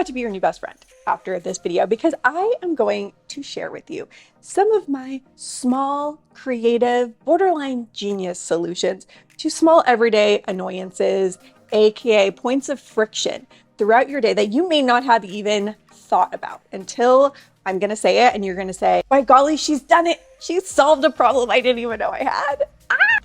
about to be your new best friend after this video because I am going to share with you some of my small, creative, borderline genius solutions to small everyday annoyances, aka points of friction throughout your day that you may not have even thought about until I'm going to say it and you're going to say, by golly, she's done it. She's solved a problem I didn't even know I had.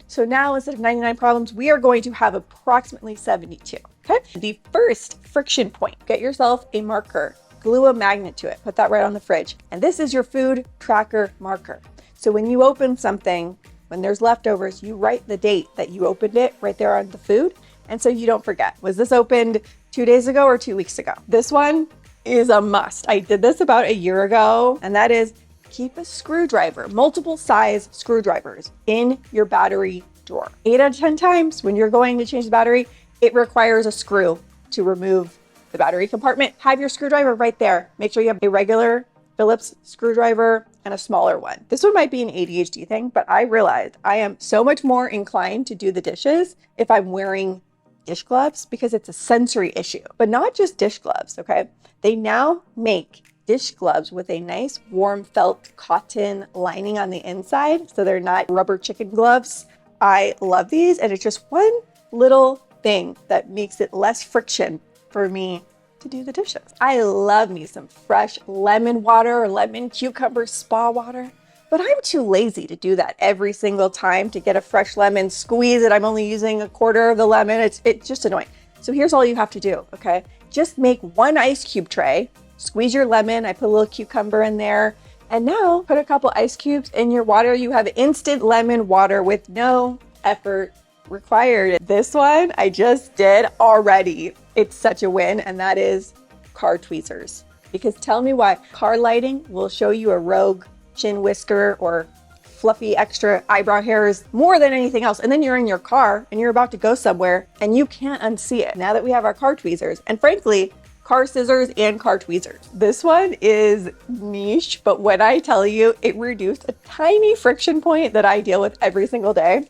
So now instead of 99 problems, we are going to have approximately 72. Okay. The first friction point, get yourself a marker, glue a magnet to it, put that right on the fridge. And this is your food tracker marker. So when you open something, when there's leftovers, you write the date that you opened it right there on the food. And so you don't forget, was this opened 2 days ago or 2 weeks ago? This one is a must. I did this about a year ago, and that is keep a screwdriver, multiple size screwdrivers in your battery drawer. 8 out of 10 times when you're going to change the battery, it requires a screw to remove the battery compartment. Have your screwdriver right there. Make sure you have a regular Phillips screwdriver and a smaller one. This one might be an ADHD thing, but I realized I am so much more inclined to do the dishes if I'm wearing dish gloves because it's a sensory issue, but not just dish gloves, okay? They now make dish gloves with a nice warm felt cotton lining on the inside, so they're not rubber chicken gloves. I love these, and it's just one little thing that makes it less friction for me to do the dishes. I love me some fresh lemon water or lemon cucumber spa water, but I'm too lazy to do that every single time to get a fresh lemon, squeeze it. I'm only using a quarter of the lemon. It's just annoying. So here's all you have to do, okay? Just make one ice cube tray, squeeze your lemon. I put a little cucumber in there. And now put a couple ice cubes in your water. You have instant lemon water with no effort required. This one I just did already. It's such a win, and that is car tweezers. Because tell me why car lighting will show you a rogue chin whisker or fluffy extra eyebrow hairs more than anything else. And then you're in your car and you're about to go somewhere and you can't unsee it. Now that we have our car tweezers, and frankly, car scissors and car tweezers. This one is niche, but when I tell you, it reduced a tiny friction point that I deal with every single day.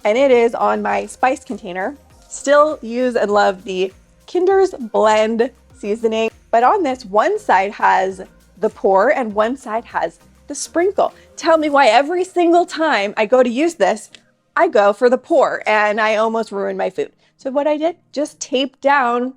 And it is on my spice container. Still use and love the Kinder's Blend seasoning. But on this, one side has the pour and one side has the sprinkle. Tell me why every single time I go to use this, I go for the pour and I almost ruin my food. So what I did, just tape down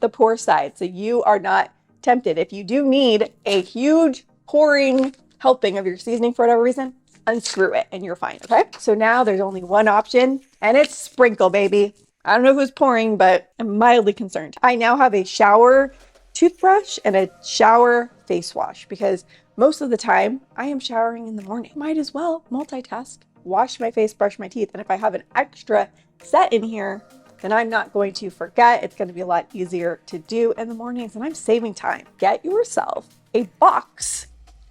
the pour side so you are not tempted. If you do need a huge pouring helping of your seasoning for whatever reason, unscrew it and you're fine, okay? So now there's only one option and it's sprinkle, baby. I don't know who's pouring, but I'm mildly concerned. I now have a shower toothbrush and a shower face wash because most of the time I am showering in the morning. Might as well multitask, wash my face, brush my teeth. And if I have an extra set in here, then I'm not going to forget. It's going to be a lot easier to do in the mornings and I'm saving time. Get yourself a box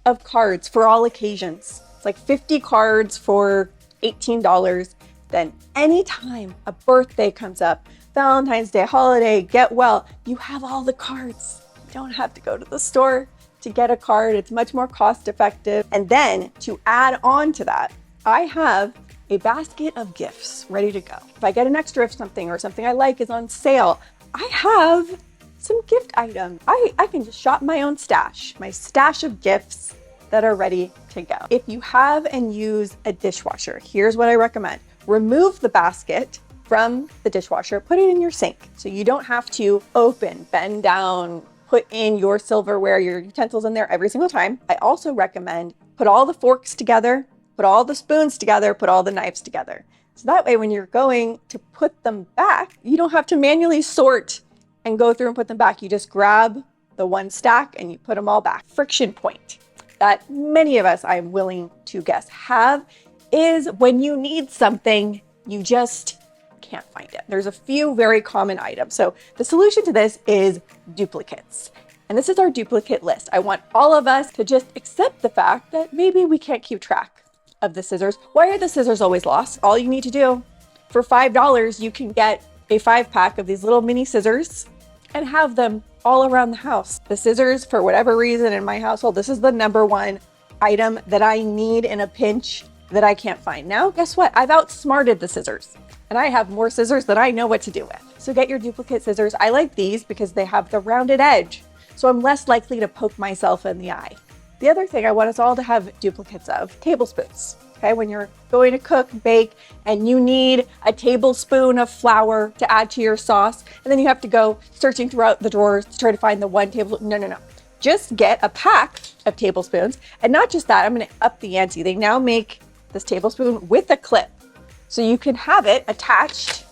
of cards for all occasions. It's like 50 cards for $18. Then anytime a birthday comes up, Valentine's Day, holiday, get well, you have all the cards. You don't have to go to the store to get a card. It's much more cost effective. And then to add on to that, I have a basket of gifts ready to go. If I get an extra of something or something I like is on sale, I have some gift items. I can just shop my own stash, my stash of gifts that are ready to go. If you have and use a dishwasher, here's what I recommend. Remove the basket from the dishwasher, put it in your sink so you don't have to open, bend down, put in your silverware, your utensils in there every single time. I also recommend put all the forks together, put all the spoons together, put all the knives together. So that way when you're going to put them back, you don't have to manually sort and go through and put them back. You just grab the one stack and you put them all back. Friction point that many of us, I'm willing to guess, have is when you need something, you just can't find it. There's a few very common items. So the solution to this is duplicates. And this is our duplicate list. I want all of us to just accept the fact that maybe we can't keep track of the scissors. Why are the scissors always lost? All you need to do, for $5, you can get a 5-pack of these little mini scissors and have them all around the house. The scissors, for whatever reason in my household, this is the number one item that I need in a pinch that I can't find. Now, guess what? I've outsmarted the scissors and I have more scissors that I know what to do with. So get your duplicate scissors. I like these because they have the rounded edge. so I'm less likely to poke myself in the eye. The other thing I want us all to have duplicates of: tablespoons. Okay, when you're going to cook, bake, and you need a tablespoon of flour to add to your sauce, and then you have to go searching throughout the drawers to try to find the one tablespoon. No. Just get a pack of tablespoons. And not just that, I'm gonna up the ante. They now make this tablespoon with a clip. So you can have it attached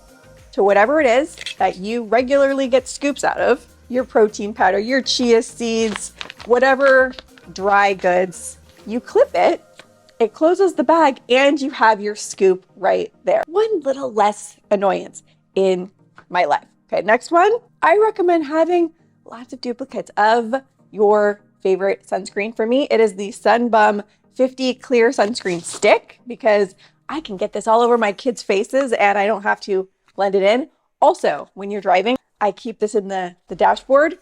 to whatever it is that you regularly get scoops out of, your protein powder, your chia seeds, whatever dry goods. You clip it, it closes the bag, and you have your scoop right there. One little less annoyance in my life. Okay, next one. I recommend having lots of duplicates of your favorite sunscreen. For me, it is the Sunbum 50 Clear Sunscreen Stick, because I can get this all over my kids' faces and I don't have to blend it in. Also, when you're driving, I keep this in the dashboard.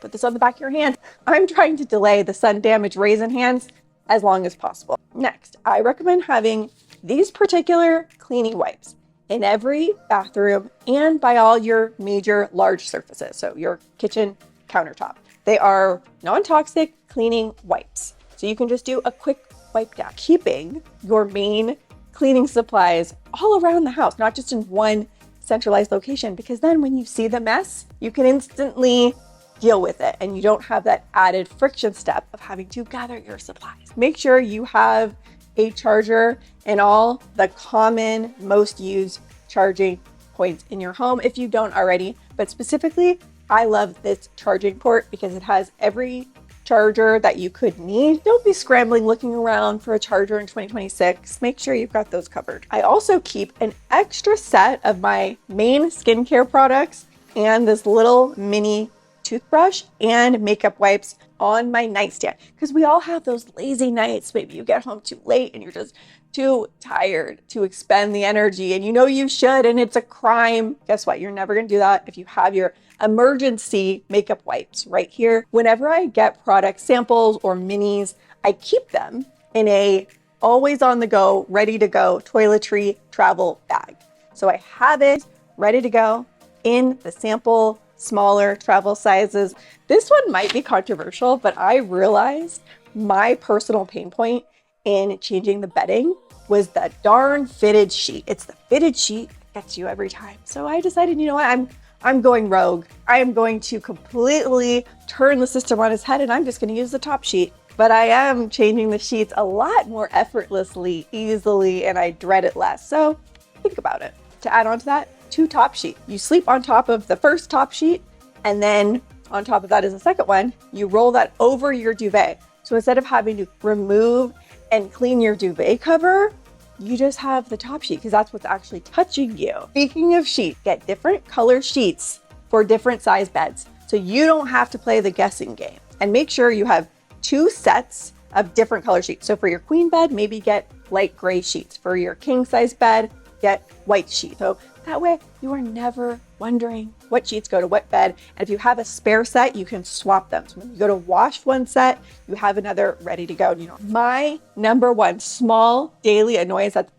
Put this on the back of your hand. I'm trying to delay the sun damaged raisin hands as long as possible. Next, I recommend having these particular cleaning wipes in every bathroom and by all your major large surfaces. So your kitchen countertop. They are non-toxic cleaning wipes. So you can just do a quick wipe down, keeping your main cleaning supplies all around the house, not just in one centralized location, because then when you see the mess, you can instantly deal with it and you don't have that added friction step of having to gather your supplies. Make sure you have a charger in all the common, most used charging points in your home if you don't already, but specifically, I love this charging port because it has every charger that you could need. Don't be scrambling looking around for a charger in 2026. Make sure you've got those covered. I also keep an extra set of my main skincare products and this little mini toothbrush and makeup wipes on my nightstand, because we all have those lazy nights. Maybe you get home too late and you're just too tired to expend the energy, and you know you should, and it's a crime. Guess what? You're never going to do that if you have your emergency makeup wipes right here. Whenever I get product samples or minis, I keep them in a always on the go, ready to go toiletry travel bag. So I have it ready to go in the sample smaller travel sizes. This one might be controversial, but I realized my personal pain point in changing the bedding was the darn fitted sheet. It's the fitted sheet that gets you every time. So I decided, you know what, I'm going rogue. I am going to completely turn the system on its head and I'm just going to use the top sheet. But I am changing the sheets a lot more effortlessly, easily, and I dread it less. So think about it. To add on to that, 2 top sheets. You sleep on top of the first top sheet, and then on top of that is a second one. You roll that over your duvet. So instead of having to remove and clean your duvet cover, you just have the top sheet because that's what's actually touching you. Speaking of sheets, get different color sheets for different size beds so you don't have to play the guessing game. And make sure you have 2 sets of different color sheets. So for your queen bed, maybe get light gray sheets. For your king size bed, get white sheets. So that way you are never wondering what sheets go to what bed. And if you have a spare set, you can swap them. So when you go to wash one set, you have another ready to go. You know, my number one small daily annoyance that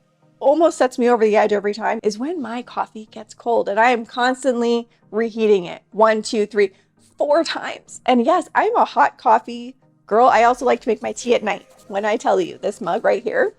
almost sets me over the edge every time is when my coffee gets cold and I am constantly reheating it 1, 2, 3, 4 times. And yes, I'm a hot coffee girl. I also like to make my tea at night. When I tell you this mug right here,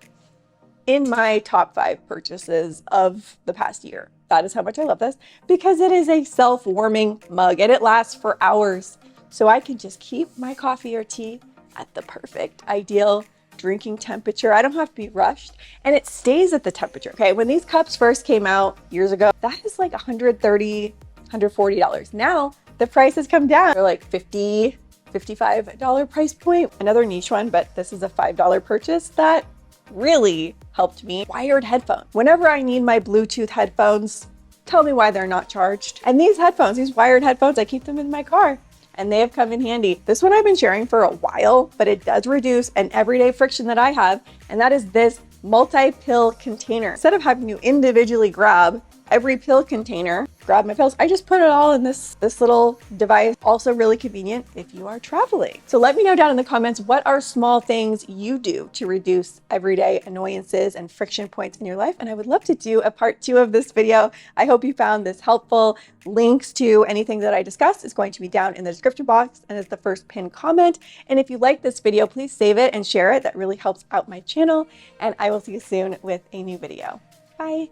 in my top 5 purchases of the past year. That is how much I love this, because it is a self-warming mug and it lasts for hours. So I can just keep my coffee or tea at the perfect, ideal drinking temperature. I don't have to be rushed, and it stays at the temperature. Okay, when these cups first came out years ago, that is like $130, $140. Now the price has come down. They're like $50, $55 price point. Another niche one, but this is a $5 purchase that really helped me. Wired headphones. Whenever I need my Bluetooth headphones, tell me why they're not charged. And these headphones, these wired headphones, I keep them in my car and they have come in handy. This one I've been sharing for a while, but it does reduce an everyday friction that I have, and that is this multi-pill container. Instead of having to individually grab every pill container, grab my pills. I just put it all in this little device. Also really convenient if you are traveling. So let me know down in the comments, what are small things you do to reduce everyday annoyances and friction points in your life? And I would love to do a part 2 of this video. I hope you found this helpful. Links to anything that I discussed is going to be down in the description box and as the first pinned comment. And if you like this video, please save it and share it. That really helps out my channel. And I will see you soon with a new video. Bye.